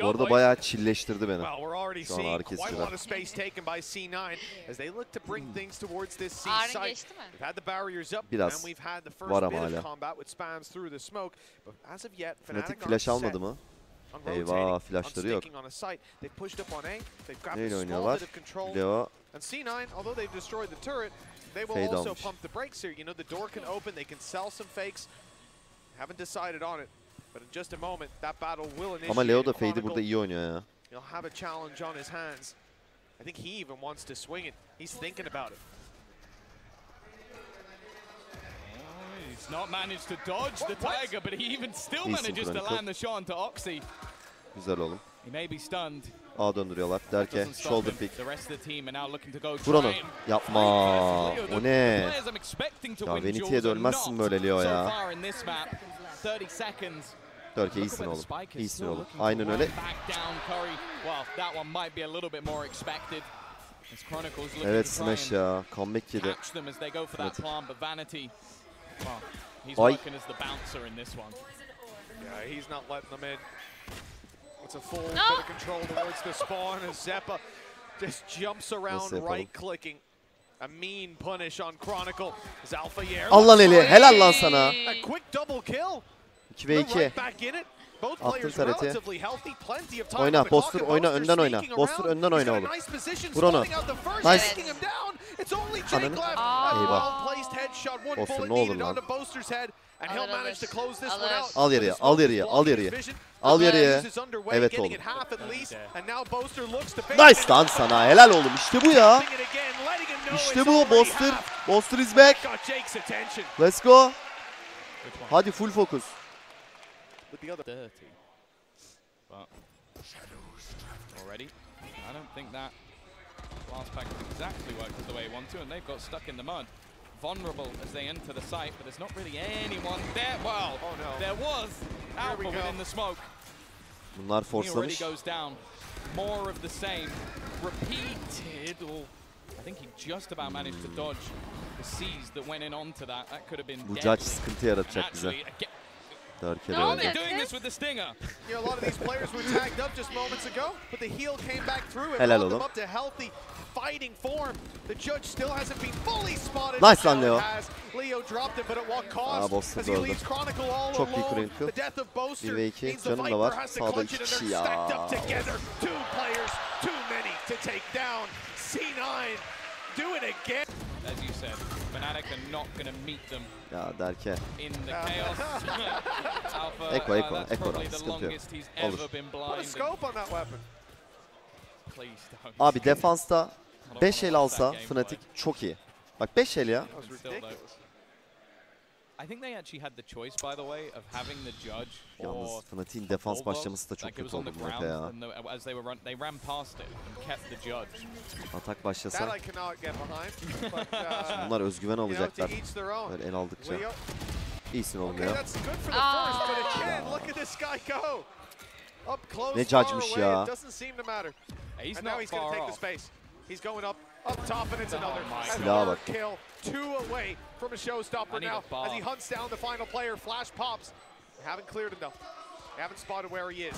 Bu arada bayağı çilleştirdi beni. Şu an ağrı kesici var. Ağrın geçti mi? Biraz var ama hala. Fnatic flash almadı mı? Eyvah, flashları yok. Neyle oynuyorlar? Leo. Fade almış. Ama Leo da Fade'i burada iyi oynuyor ya. He's not managed to dodge the Tiger, but he even still manages to land the shot onto Oxy. Güzel oğlum. He may be stunned. A döndürüyorlar. Derke shoulder pick. Vur Vur onu. Yapma. O ne? Ya Vanity'ye dönmezsin böyle Leo ya. Derke iyisin oğlum. İyisin oğlum. Aynen öyle. Evet smash ya. Comeback yedi. Ay. It's a full bit of control towards the spawn as Zeppa just jumps around right-clicking. A mean punish on Chronicle. As Alpha Yer. Allah Eli, helal lan sana. A quick double kill. 2v2. Attın tareti. Oyna, Boster oyna, önden oyna. Boster önden oyna oğlum. Vur onu. Nice. Ananı. Eyvah. Boster ne olur lan. Al yarıya, al yarıya, al yarıya. Al yarıya. Evet oğlum. Nice lan sana, helal oğlum. İşte bu ya. İşte bu Boster. Boster is back. Let's go. Hadi full focus. Dirty. But already, I don't think that last pack exactly worked the way he wanted to, and they've got stuck in the mud. Vulnerable as they enter the site, but there's not really anyone there. Well, there was Alpha within the smoke. Bunlar forslamış. He already goes down. More of the same. Repeated. I think he just about managed to dodge the C's that went in onto that. That could have been Bu judge sıkıntı yaratacak bize. Derke no, they're doing this with the stinger. You know, a lot of these players were tagged up just moments ago, but the heal came back through and helal brought them oğlum. up to healthy fighting form. The judge still hasn't been fully spotted. Nice lan Leo. Leo dropped it, but at what cost? Boster As he leaves Chronicle all çok iyi alone. Chronicle. The death of Boster 1v2 means the canım da var. Viper has to Sağda clutch 2 it, and kişi they're stacked ya. up together. Two players, too many to take down. C9 do it again. As you said, Fnatic are not going to meet them. Ya Derke. In the chaos. Alpha, Eko that's probably the sıkıntı yok. longest he's ever been blind. Put a scope on that weapon. Please don't. Abi defansta 5 el alsa Fnatic çok iyi. Bak 5 el ya. I think they actually had the choice, by the way, of having the judge. Yalnız Fnatic'in defans başlaması da çok kötü oldu bu map'e ya. As they ran past it and kept the judge. Atak başlasa. That I cannot get behind. Bunlar özgüven alacaklar. Böyle el aldıkça. İyisin oğlum ya. Ne judge'mış ya. He's not far off. He's going up top, and it's another kill. Two away from a showstopper now as he hunts down the final player. Flash pops. They haven't cleared him though. They haven't spotted where he is.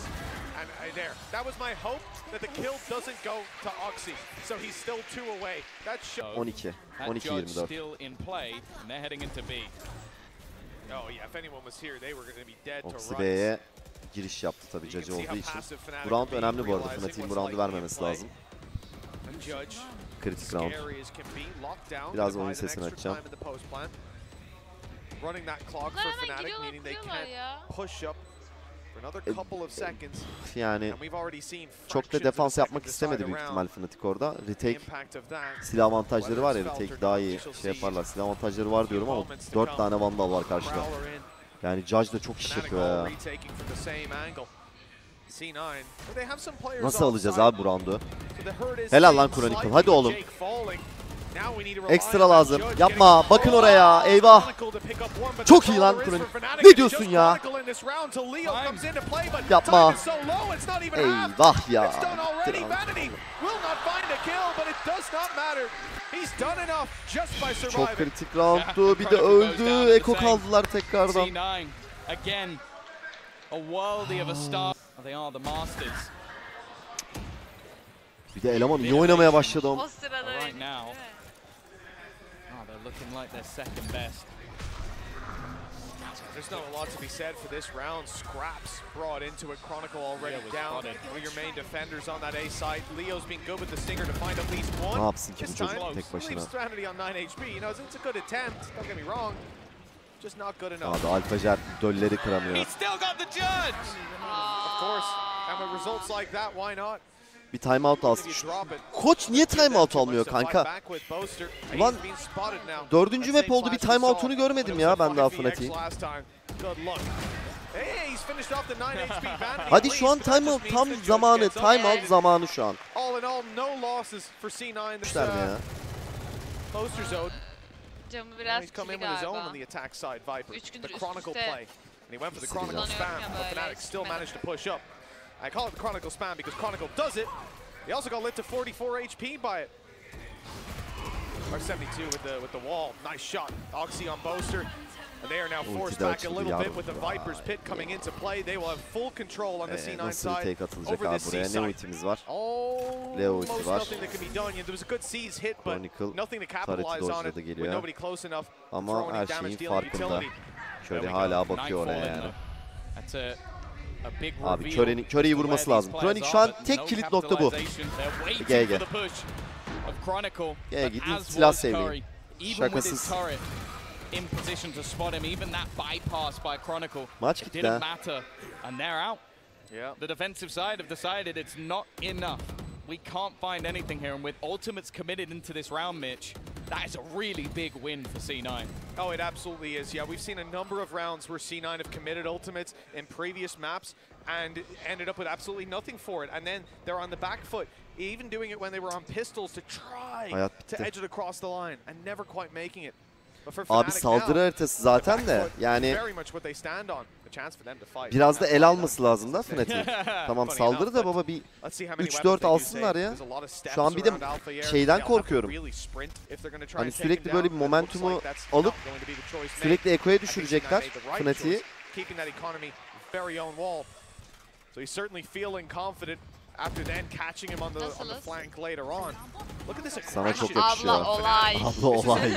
And there. That was my hope, that the kill doesn't go to Oxy. So he's still 2 away. That show. 12. 12-24. Still in play, and they're heading into B. Oh yeah, if anyone was here, they were going to be dead to Oxy runs. B'ye giriş yaptı tabii Judge olduğu için. Bu round önemli bu arada. Fnatic'in bu roundu vermemesi lazım. Kritik round. Biraz oyun sesini açacağım. Yani çok da defans yapmak istemedi büyük ihtimal Fnatic orada. Retake silah avantajları var ya, retake daha iyi şey yaparlar. Silah avantajları var diyorum ama 4 tane vandal var karşıda. Yani Judge da çok iş yapıyor ya. Nasıl alacağız abi bu roundu? Helal lan Chronicle. Hadi oğlum. Ekstra lazım. Yapma. Bakın oraya. Eyvah. Çok iyi lan Chronicle. Ne diyorsun ya? Yapma. Eyvah ya. Çok kritik rounddu. Bir de öldü. Eko kaldılar tekrardan. Again, a worldie of a start. They are the masters. Bir de eleman iyi oynamaya başladı. O sırada Right now, they're looking like they're second best. There's not a lot to be said for this round. Scraps brought into it. Chronicle already down. One of your main defenders on that A side. Leo's been good with the stinger to find at least one. Ne yapsın ki bu This çocuk time, tek başına? leaves Stranity on 9 HP. You know, it's a good attempt. Don't get me wrong. Just not good enough. Abi Alfajer dölleri kıramıyor. He still got the judge. Of course. And with results like that, why not? Bir timeout alsın. Koç niye timeout almıyor kanka? Ulan 4. map oldu, bir timeout'unu görmedim ya ben daha Fnatic'in. Hadi şu an timeout tam zamanı. Timeout zamanı şu an. Kuşlar mı ya? Camı biraz kili galiba. 3 gündür üst üste kullanıyorum. I call it the Chronicle spam because Chronicle does it. He also got lit to 44 HP by it. Or 72 with the wall. Nice shot. Oxy on Boaster. And they are now forced back a little bit with the Viper's pit coming into play. They will have full control on the C9 side over the C side. Ne ultimiz var? Oh, Leo ulti most var. nothing that can be done. There was a good seize hit, but Chronicle nothing to capitalize on it with nobody close enough. Ama her şeyin farkında. Şöyle hala bakıyor oraya yani. Abi Köre'yi vurması lazım. Kronik şu an tek kilit nokta bu. GG. GG silah sevmeyin. Şakasız. Maç gitti ha. The defensive side have decided it's not enough. We can't find anything here, and with ultimates committed into this round, Mitch, that is a really big win for C9. Oh, it absolutely is. Yeah, we've seen a number of rounds where C9 have committed ultimates in previous maps and ended up with absolutely nothing for it. And then they're on the back foot, even doing it when they were on pistols to try to edge it across the line and never quite making it. Abi saldırı haritası zaten de yani biraz da el alması lazım da Fnatic'in. Tamam saldırı da baba bir 3-4 alsınlar ya. Şu an bir de şeyden korkuyorum. Hani sürekli böyle bir momentumu alıp sürekli ekoya düşürecekler Fnatic'i. After then catching him on the flank later on. Look at this Sana çok yakışıyor. Abla olay. Abla olay.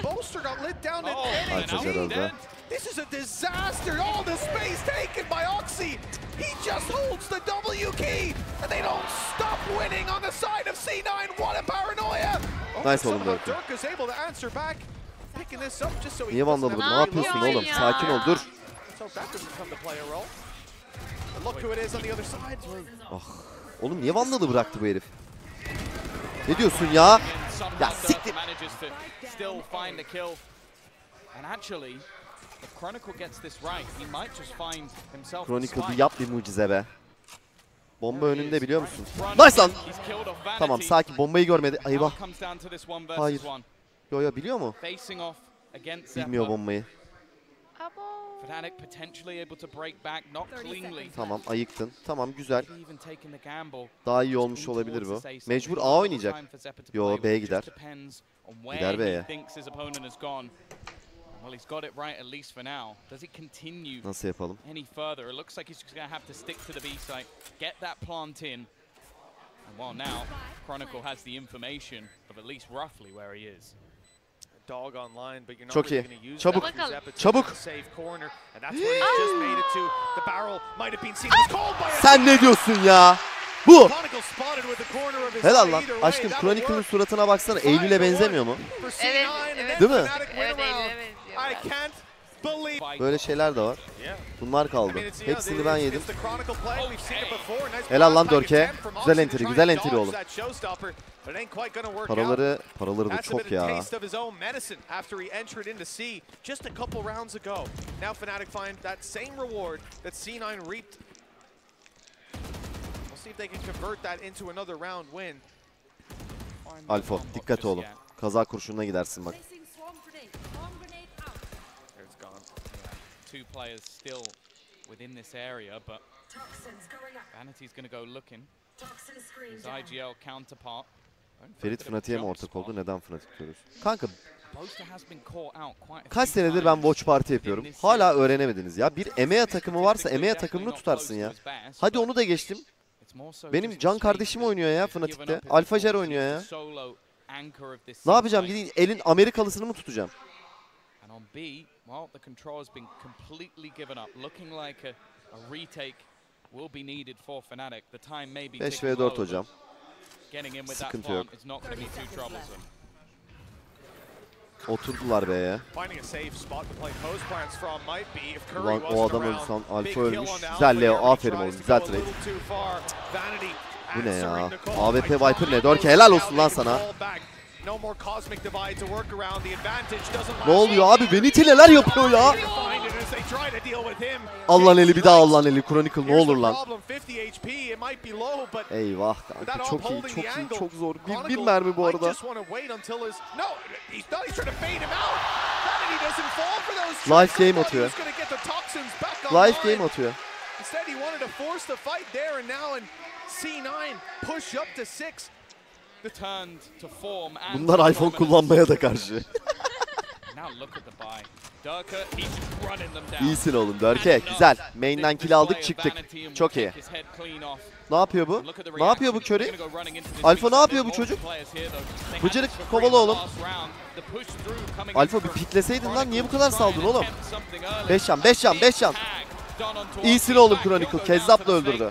Boaster got lit down and this is a disaster. All the space taken by Oxy. He just holds the W key and they don't stop winning on the side of C9. What a paranoia. Nice oğlum böyle. Dirk is able to answer back. Picking this up just so he niye vandalı vurdun? Ne yapıyorsun oğlum? Sakin ol, dur. So that doesn't come to play a role. Look who it is on the other side. Ah. Oğlum niye vandalı bıraktı bu herif? Ne diyorsun ya? Ya siktir. Chronicle'ı yap bir mucize be. Bomba önünde biliyor musun? Nice lan. Tamam sakin, bombayı görmedi. Eyvah. Hayır. Yo biliyor mu? Bilmiyor bombayı. Tamam ayıktın. Tamam güzel. Daha iyi olmuş olabilir bu. Mecbur A oynayacak. Yo B'ye gider. Gider B'ye. Nasıl yapalım? Dog online, but you're not çok really iyi. Çabuk. Çabuk. Sen ne diyorsun ya? Bu. Helal lan. Aşkım Chronicle'ın suratına baksana. Eylül'e benzemiyor mu? Evet. Değil mi? Evet Eylül'e benziyor. Böyle şeyler de var. Bunlar kaldı. Hepsini ben yedim. Helal lan Dörke. Güzel entry, güzel entry oğlum. Paraları da çok ya. Alfa dikkat oğlum. Kaza kurşununa gidersin bak. Two players still within this area, but Vanity's going to go looking. His IGL counterpart Ferit Fnatic'e mi ortak oldu? Neden Fnatic diyoruz? Kanka kaç senedir ben watch party yapıyorum. Hala öğrenemediniz ya. Bir EMEA takımı varsa EMEA takımını tutarsın ya. Hadi onu da geçtim. Benim can kardeşim oynuyor ya Fnatic'te. Alfajer oynuyor ya. Ne yapacağım? Gideyim elin Amerikalısını mı tutacağım? 5v4 hocam. Sıkıntı yok. Oturdular B'ye. Ulan o adam öldü san. Alfa ölmüş. Güzel Leo. Aferin oğlum. Güzel trade. Bu ne ya? AWP Viper ne? Dörke helal olsun lan sana. Ne oluyor abi? Vanity neler yapıyor ya? Allah'ın eli bir daha Allah'ın eli. Chronicle ne olur lan? Eyvah kanka. Çok iyi, çok iyi, çok zor. Bir mermi bu arada. Life game atıyor. Life game atıyor. Bunlar iPhone kullanmaya da karşı. İyisin oğlum Dörke. Güzel. Main'den kill aldık çıktık. Çok iyi. Ne yapıyor bu? Ne yapıyor bu Curry? Alfa ne yapıyor bu çocuk? Bıcırık kovala oğlum. Alfa bir pikleseydin lan. Niye bu kadar saldın oğlum? 5 can, 5 can, 5 can. İyisin oğlum Chronicle. Kezzap'la öldürdü.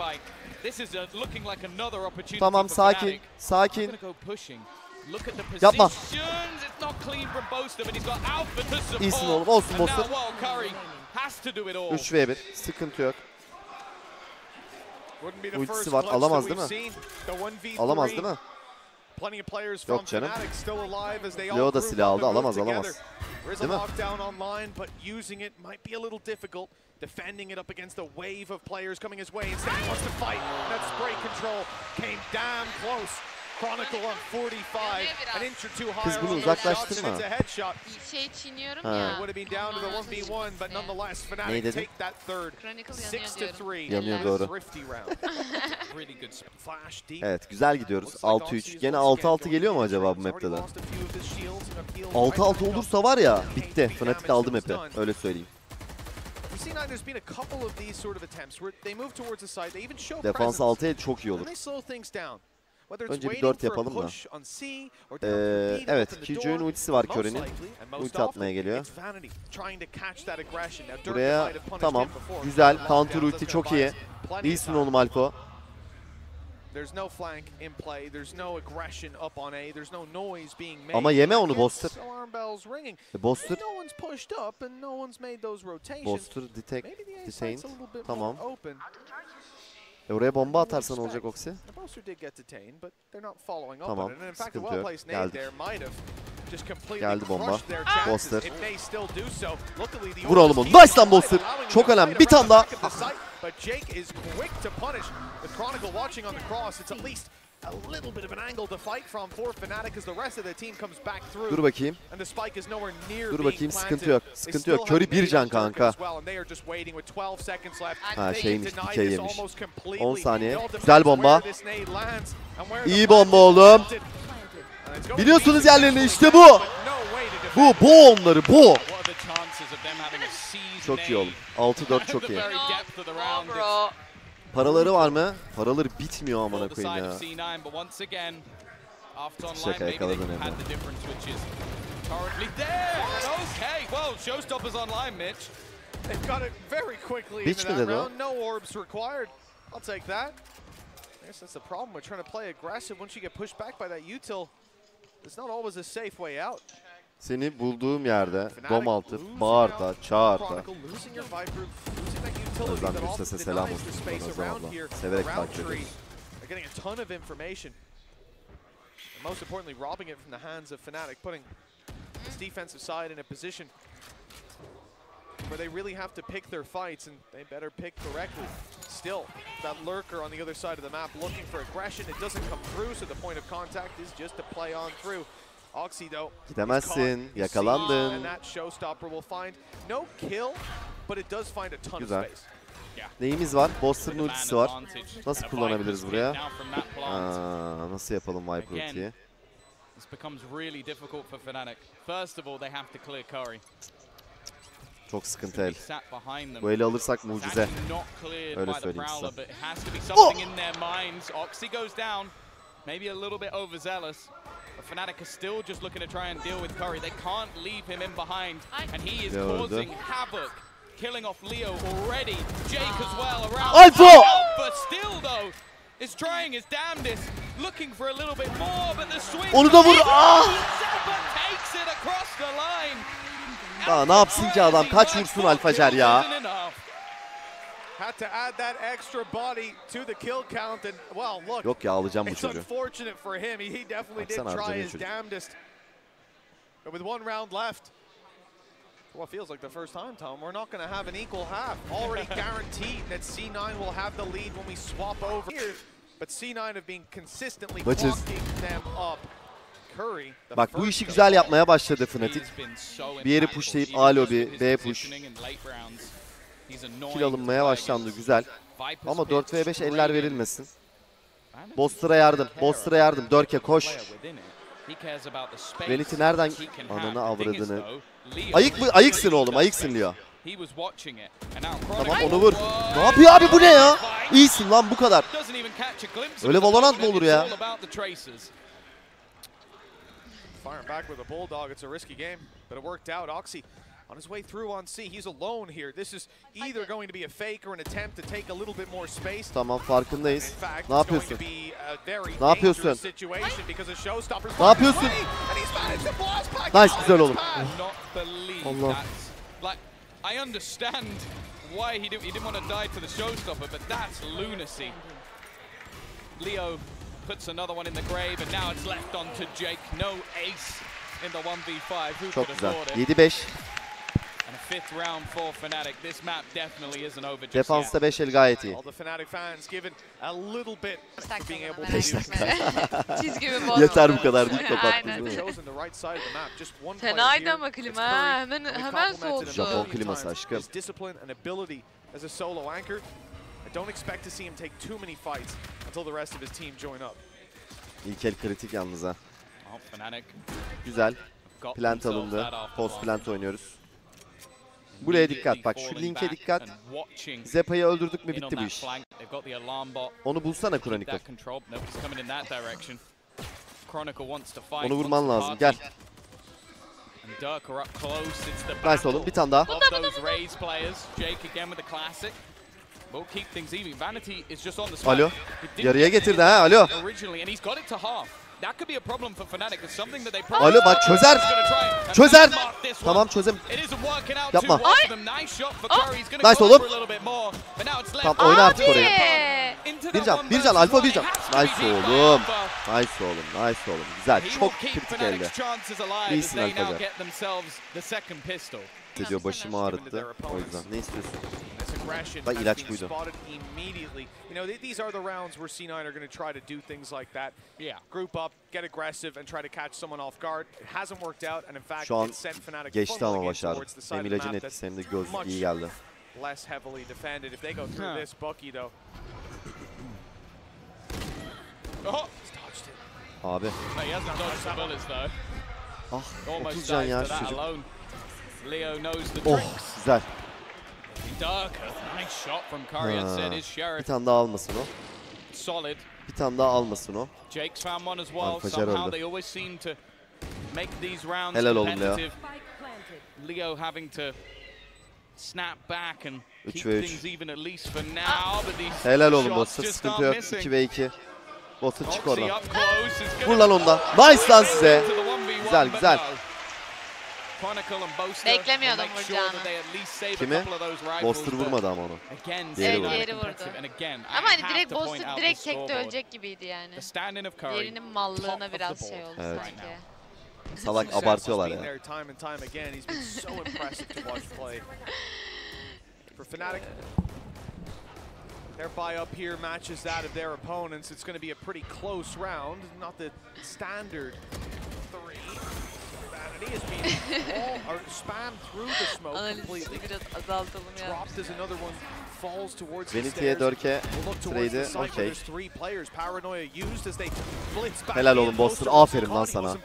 Tamam sakin. Sakin. Yapma. İyisin oğlum. Olsun Boster. 3v1. Sıkıntı yok. Ultisi var. Alamaz değil mi? Alamaz değil mi? Yok canım. Leo da silah aldı. Alamaz alamaz. Değil mi? Defending it up against a wave of players coming his way. Instead he wants to fight. That spray control came damn close. Chronicle on 45. An inch or two higher. Kız bunu uzaklaştırma. Şey çiğniyorum ya. Would have been down to the 1v1 but nonetheless Fnatic take that third. 6-3. Yanıyor doğru. Evet güzel gidiyoruz. 6-3. Gene 6-6 geliyor mu acaba bu map'te de? 6-6 olursa var ya bitti. Fnatic aldı map'i. Öyle söyleyeyim. Defans 6'ya çok iyi olur. Önce bir 4 yapalım da. Evet, Killjoy'un ultisi var Curry'nin. Ulti atmaya geliyor. Buraya tamam. Güzel. Counter ulti çok iyi. İyisin oğlum Alpo. Ama yeme onu Boster. Boster. Boster detained. Tamam. Oraya bomba atarsan olacak Oxy. Tamam. Sıkıntı yok. Geldik. Geldi bomba. Boster. Vur oğlum onu. Nice lan Boster. Çok önemli. Bir tane daha. But Jake is quick to punish with Chronicle watching on the cross. It's at least a little bit of an angle to fight from for Fnatic as the rest of the team comes back through. Dur bakayım. And the spike is nowhere near. Dur bakayım sıkıntı yok. Sıkıntı yok. Curry bir can kanka. Ha şeymiş, dikey yemiş. 10 saniye. Güzel bomba. İyi bomba oğlum. Biliyorsunuz yerlerini işte bu. Bu onları bu. Çok iyi oğlum. 6-4 çok iyi. Paraları var mı? Paraları bitmiyor amına koyayım ya. Şaka yakaladın Emre. Bitch mi dedi o? Seni bulduğum yerde dom altı, bağır da, çağır da. Özden bir sese selam olsun. Özden abla. Severek takip ediyoruz. Most importantly, robbing it from the hands of Fnatic, putting this defensive side in a position where they really have to pick their fights, and they better pick correctly. Still, that lurker on the other side of the map looking for aggression. It doesn't come through, so the point of contact is just to play on through. Gidemezsin, yakalandın. Güzel. Neyimiz var? Boster'ın ultisi var. Nasıl kullanabiliriz buraya? Nasıl yapalım Viper ultiyi? This becomes really difficult for Fnatic. First of all, they have to clear Curry. Çok sıkıntı el. Sat behind them. Bu eli alırsak mucize. Not cleared Öyle by the söyleyeyim Prowler, size. but it has to be something in their minds. Oxy goes down, maybe a little bit overzealous. But Fnatic are still just looking to try and deal with Curry. They can't leave him in behind, and he is causing havoc, killing off Leo already. Jake as well around. Alpha! But still though, is trying his damnedest, looking for a little bit more, but the swing. Onu da vur. Takes it across the line. Daha ne yapsın ki adam? Kaç vursun Alfacer ya? Had to add that extra body to the kill count, and well, look. Yok ya, alacağım bu It's çocuğu. unfortunate for him. He definitely did Baksana, try his çocuk. damnedest. But with one round left, well, it feels like the first time, Tom, we're not going to have an equal half. Already guaranteed that C9 will have the lead when we swap over here. But C9 have been consistently Maçız. blocking them up. Curry, Bak bu işi güzel yapmaya başladı Fnatic. Bir yeri pushlayıp A lobi, B push. Kill alınmaya başlandı, güzel. Ama 4v5 eller verilmesin. Boster'a yardım, Boster'a yardım. Dörke koş. Ferit'i nereden... Ananı avradını. Ayıksın oğlum, ayıksın Leo. Tamam, onu vur. Ne yapıyor abi, bu ne ya? İyisin lan, bu kadar. Öyle Valorant mı olur ya? Firing back with a bulldog. It's a risky game, but it worked out. Oxy on his way through on C. He's alone here. This is either going to be a fake or an attempt to take a little bit more space. Tamam, farkındayız. In fact, Ne yapıyorsun? Ne yapıyorsun? Ne yapıyorsun? Nice, güzel oğlum. Allah. I understand why he didn't want to die to the showstopper, but that's lunacy. Leo puts another one in the grave, and now it's left on to Jake. No ace in the 1v5. Who Çok could güzel. afford it? 7-5. And a fifth round for Fnatic. This map definitely isn't over just Defansta yet. 5 el gayet iyi. All the Fnatic fans given a little bit for being able to 5 dakika. Çizgimi bozdu. Yeter bu kadar deyip kapattınız Aynen. değil mi? chosen the right side of the map. Just one Fenaydı player ama here. klima It's ha. Curry. Hemen soğudu. Japon kliması aşkım. His discipline and ability as a solo anchor. I don't expect to see him take too many fights until the rest of his team join up. İlk el kritik yalnız ha. Oh, Fnatic Güzel. got Plant themselves alındı. that off Post one. plant oynuyoruz. Buraya dikkat. Bak şu linke dikkat. Zeppa'yı öldürdük mü bitti bu iş. Onu bulsana Chronicle. Onu vurman lazım. Gel. Nice oğlum. Bir tane daha. Alo. Yarıya getirdi ha. Alo. Alo bak çözer. Çözer. Tamam çözem. Yapma. Nice oğlum. Tamam oyna artık oraya. Bir can alfa bir can. Nice oğlum. Nice oğlum. Nice oğlum. Güzel. Çok kritik elde. İyisin Alfacer. Diyor başım ağrıttı. O yüzden. Ne istiyorsun? Bak ilaç buydu. You know, these are the rounds where C9 are going to try to do things like that. Yeah. Group up, get aggressive, and try to catch someone off guard. It hasn't worked out, and in fact, şu an it sent Fnatic geçti ama funneling in başardı. towards the side Hem of the ilacın map etkisi hem de that göz much iyi geldi. less heavily defended. If they go through this, Bucky though. Oh, dodged it. Abi. He hasn't dodged the bullets though. Ah 30 can ya şu çocuk. Leo knows the Oh tricks. güzel. Nice shot from Curry and said his Bir sheriff. tane daha almasın o. Solid. Bir tane daha almasın o. Jake's found one as well. Alfacer Somehow öldü. they always seem to make these rounds Helal oğlum Leo. competitive. Leo having to snap back and keep 3v3. things even at least for now. But these Helal oğlum shots Boster. just Sıkıntı aren't yok. missing. 2v2. Boster çık Oxy oradan. up close is Vur gonna lan ondan. Nice lan size. into the 1v1, Güzel but güzel. no. Chronicle and Boster Beklemiyordum make sure vuracağını. that they at least save a Kimi? couple of those rifles, Boster but vurmadı ama onu. again, Diğeri C9 vurdu. Diğeri vurdu. competitive, and again, I Ama hani have direkt to point Boster out direkt the tekte scoreboard. ölecek gibiydi yani. The standing of Curry. Diğerinin mallığına biraz şey oldu Evet. sanki. Salak abartıyorlar ya. Time and time again, he's been so impressive to watch play. For Fnatic, their buy up here matches that of their opponents. It's going to be a pretty close round, not the standard 3. Vanity has been all are spammed through the smoke completely. Biraz azaltalım ya. Dropped as another one falls towards the Venity'ye stairs. 4'e We'll look towards the trade'i site where okey. there's 3 players. Paranoia used as they blitz back. Helal oğlum Boster, aferin lan sana.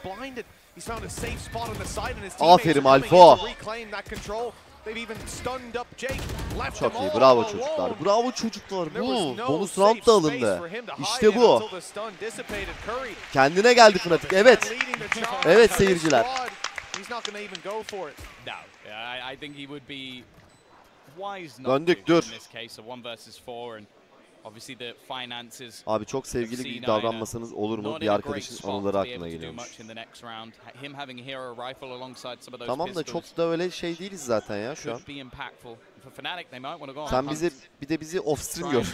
He's found a safe spot on the side and his teammates Aferin are coming Alfo. in to reclaim that control. They've even stunned up Jake. Left Çok them iyi, all bravo alone. çocuklar. Bravo çocuklar. There Bu was no bonus round safe da space alındı. for him to hide İşte in bu. until the stun dissipated. Curry Kendine geldi Fnatic. Evet. leading the charge. Evet seyirciler. He's not going to even go for it. No, I think he would be wise not Döndük, to dur. in this case, a 1 versus 4, and obviously the finances. Abi çok sevgili bir davranmasanız olur mu? Bir arkadaşın anıları aklına geliyormuş. Tamam da çok da öyle şey değiliz zaten ya şu an. Sen bizi off stream gör.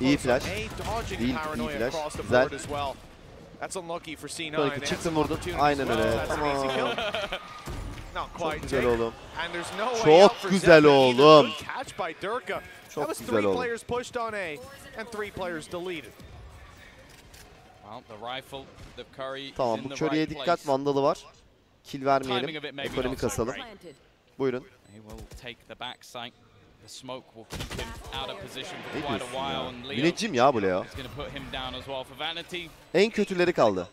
İyi flash. Değil, iyi flash. Güzel. That's unlucky for C9. Böyle çıktın vurdun. Aynen öyle. Tamam. Çok güzel oğlum. Çok güzel oğlum. Çok güzel oğlum. Tamam, bu Curry'e dikkat, Vandal'ı var. Kill vermeyelim. Ekonomi kasalım. Buyurun. Ne diyorsun ya? Müneccim ya bu Leo. En kötüleri kaldı.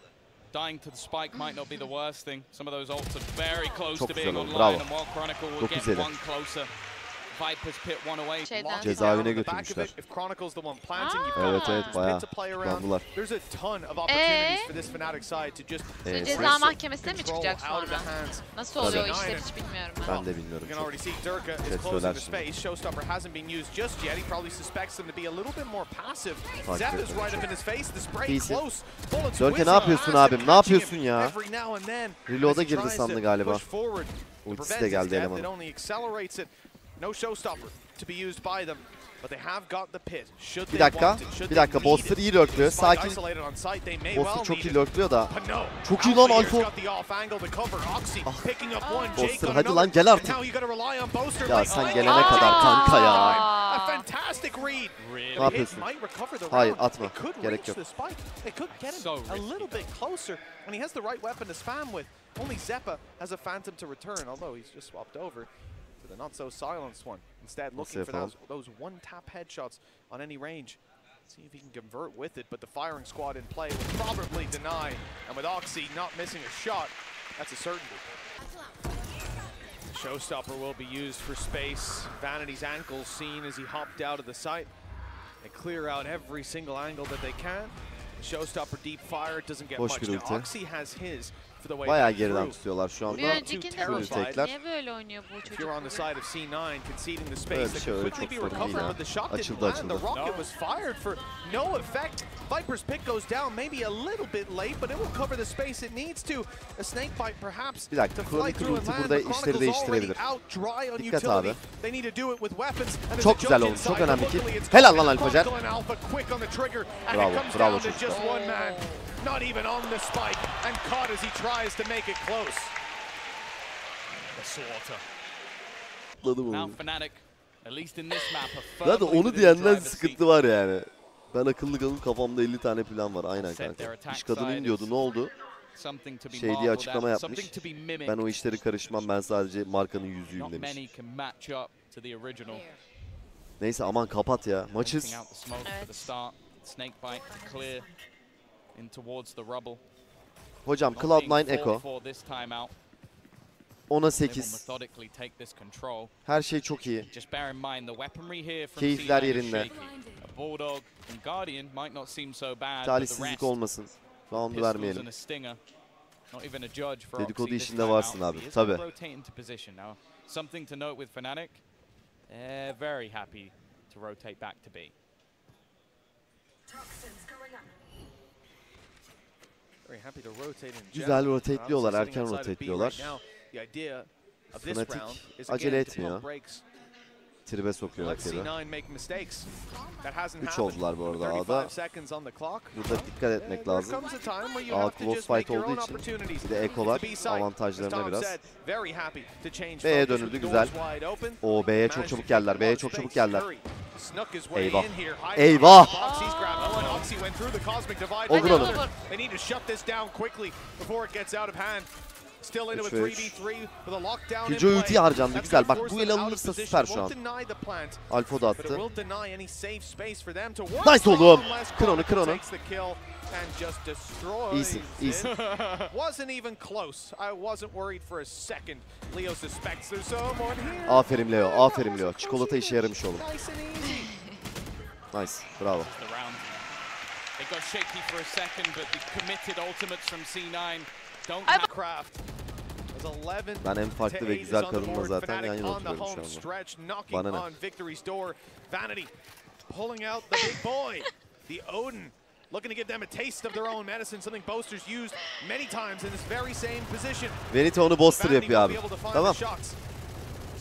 Çok güzel oldu, bravo. 9-7. Cezaevine götürmüşler. Evet evet, bayağı kullandılar. Ceza mahkemesine mi çıkacak sonra? Nasıl oluyor o işler hiç bilmiyorum ben. Ben de bilmiyorum çok. Ses söylersin. İyisin. Dörke ne yapıyorsun abim? Ne yapıyorsun ya? Reload'a girdi sandı galiba. Ultisi de geldi elemanın. No showstopper to be used by them, but they have got the pit. Bir dakika, Boster iyi lurkluyor, sakin. Boster çok iyi lurkluyor da. Çok iyi lan Alfo. Boster hadi lan gel artık. Ya sen gelene kadar kanka ya. Ne yapıyorsun? Hayır, atma. Gerek yok. Only Zeppa has a phantom to return, although he's just swapped over to the not so silenced one. Instead, looking for those one-tap headshots on any range. See if he can convert with it, but the firing squad in play will probably deny. And with Oxy not missing a shot, that's a certainty. The showstopper will be used for space. Vanity's ankle seen as he hopped out of the site. They clear out every single angle that they can. The showstopper deep fire, it doesn't get much. Now, Oxy has his. Bayağı geriden tutuyorlar şu anda. Bir öncekinde niye böyle oynuyor bu çocuk? Öyle bir şey, öyle çok sorun değil ya. Açıldı. Bir dakika, Chronicle ulti burada işleri değiştirebilir. Dikkat abi. Çok güzel oldu, çok önemli ki. Helal lan Alfacer. Bravo çocuklar. Not even on the spike and caught as he tries to make it close. The slaughter. Zaten onu diyenden sıkıntı var yani. Ben akıllı kalın, kafamda 50 tane plan var. Aynen kanka. İş kadınıyım diyordu, ne oldu? Şey diye açıklama yapmış. Ben o işleri karışmam, ben sadece markanın yüzüğüm demiş. Neyse aman kapat ya. Maçın. Hocam Cloud9 Echo. 10'a 8. Her şey çok iyi. Keyifler yerinde. Talihsizlik olmasın. Round'u vermeyelim. Dedikodu işinde varsın abi. Tabi. Güzel rotate'liyorlar, erken rotate'liyorlar. Fnatic acele etmiyor. tribe sokuyor rakibi. 3 3 oldular bu arada A'da. Burada dikkat etmek lazım. A close fight olduğu için bir de ekolar avantajlarına biraz. B'ye dönüldü, güzel. O B'ye çok çabuk geldiler. B'ye çok çabuk geldiler. Eyvah. Eyvah. Olur onu. Gece ulti harcandı, güzel. Bak bu el alınırsa süper şu an. Alfa da attı. Nice oğlum. Kır onu, kır onu. İyisin, iyisin. Aferin Leo, aferin Leo. Çikolata işe yaramış oğlum. Nice, bravo. Ben en farklı ve güzel kadınla zaten yan yana oturuyorum şu anda. Bana ne? Looking to give them a taste of their own medicine, something Boaster's used many times in this very same position. Vanity onu Boaster yapıyor abi. Tamam.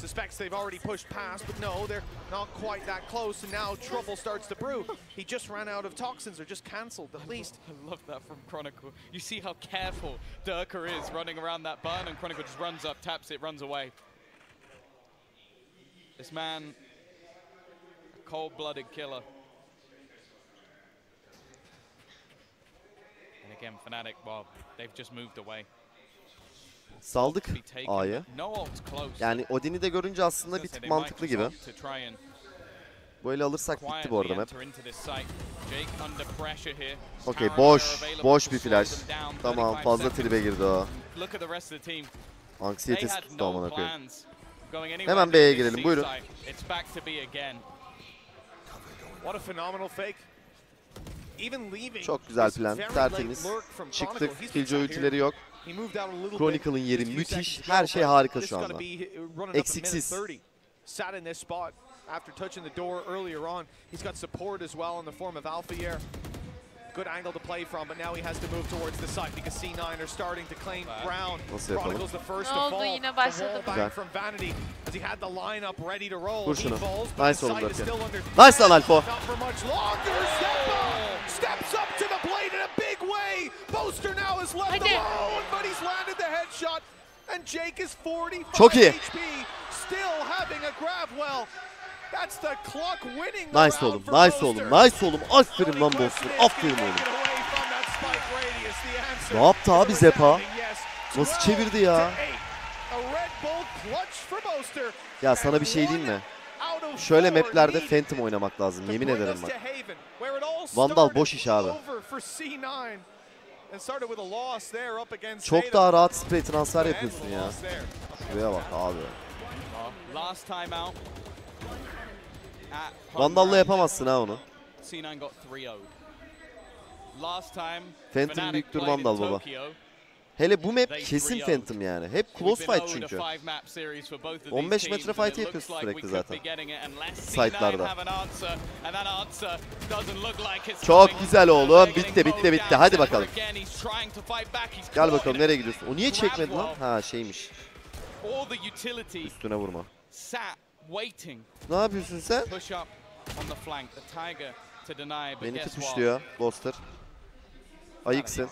Suspects they've already pushed past, but no, they're not quite that close, and now trouble starts to brew. He just ran out of toxins, or just cancelled at least. I love that from Chronicle. You see how careful Durka is running around that burn, and Chronicle just runs up, taps it, runs away. This man, a cold-blooded killer. And again, Fnatic, well, they've just moved away. Saldık A'yı. Yani Odin'i de görünce aslında bir tık mantıklı gibi. Bu eli alırsak bitti bu arada map. Okey, boş bir flash. Tamam, fazla tribe girdi o. Anksiyetesi tuttu amına koyayım. Hemen B'ye girelim, buyurun. Çok güzel plan, tertemiz. Çıktık, killjoy ultileri yok. Chronicle'ın yeri müthiş. Her şey harika şu anda. Eksiksiz. Good angle to play from, but now he has to move towards the side because C9 are starting to claim ground. Chronicle's the first to fall. Yine başladı. Back from Vanity as he had the lineup ready to roll. Vur şunu. Nice oğlum Dörke. Nice lan Alpo. Not for much longer. Steps up to the blade in a big way. Boaster now is left alone, but he's landed the headshot. And Jake is 45 Çok iyi. HP, still having a grab well. That's the clock winning. Nice oğlum, nice oğlum, nice oğlum. Aferin lan Boaster, aferin oğlum. Ne yaptı abi Zepa? Nasıl çevirdi ya? Ya sana bir şey diyeyim mi? Şöyle maplerde Phantom oynamak lazım, yemin ederim bak. Vandal boş iş abi. Çok daha rahat spray transfer yapıyorsun ya. Şuraya bak abi. Vandal'la yapamazsın ha onu. Phantom büyüktür Vandal baba. Hele bu map kesin Phantom yani. Hep close fight çünkü. 15 metre fight yapıyorsun sürekli zaten. Site'larda. Çok güzel oğlum. Bitti bitti bitti. Hadi bakalım. Gel bakalım nereye gidiyorsun? O niye çekmedi lan? Ha şeymiş. Üstüne vurma. Ne yapıyorsun sen? Beni tutuşluyor Boaster. Ayıksın.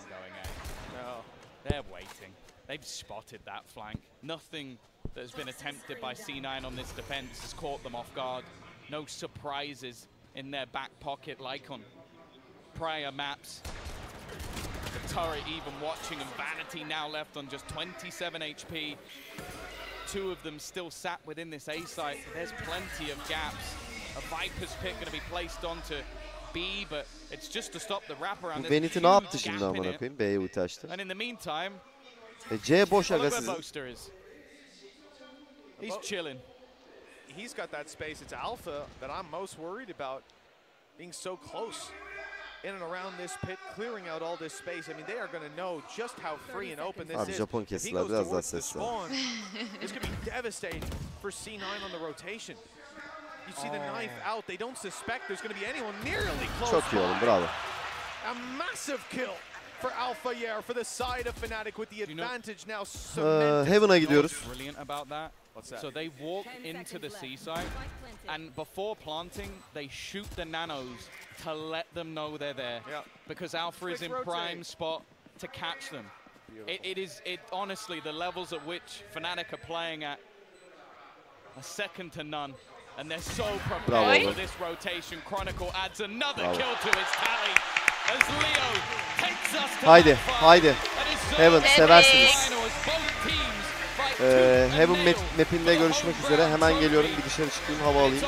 They're waiting. They've spotted that flank. Nothing that has been attempted by C9 on this defense has caught them off guard. No surprises in their back pocket like on prior maps. The turret even watching, and Vanity now left on just 27 HP. Two of them still sat within this A site. There's plenty of gaps. A Viper's pick going to be placed onto B, but it's just to stop the wraparound. Bu Vanity ne yaptı şimdi amına koyayım? B'ye ulti açtı. And in the meantime, C boş aga sizin. He's chilling. He's got that space. It's Alpha that I'm most worried about, being so close in and around this pit, clearing out all this space. I mean, they are going to know just how free and open this Abi is. Japon kestiler biraz daha sesli. This could be devastating for C9 on the rotation. You see the knife out. They don't suspect there's going to be anyone nearly close. Çok iyi oğlum, bravo. A massive kill for Alpha Year for the side of Fnatic with the advantage now. Heaven'a gidiyoruz. Brilliant about that. So they walk into the seaside, and before planting, they shoot the nanos to let them know they're there. Because Alpha is in prime spot to catch them. It honestly, the levels at which Fnatic are playing at are second to none. And they're so prepared for this rotation. Chronicle adds another kill to his tally as Leo takes us to Haydi. Heaven seversiniz. Heaven map'inde görüşmek üzere. Hemen geliyorum. Bir dışarı çıkayım, hava alayım.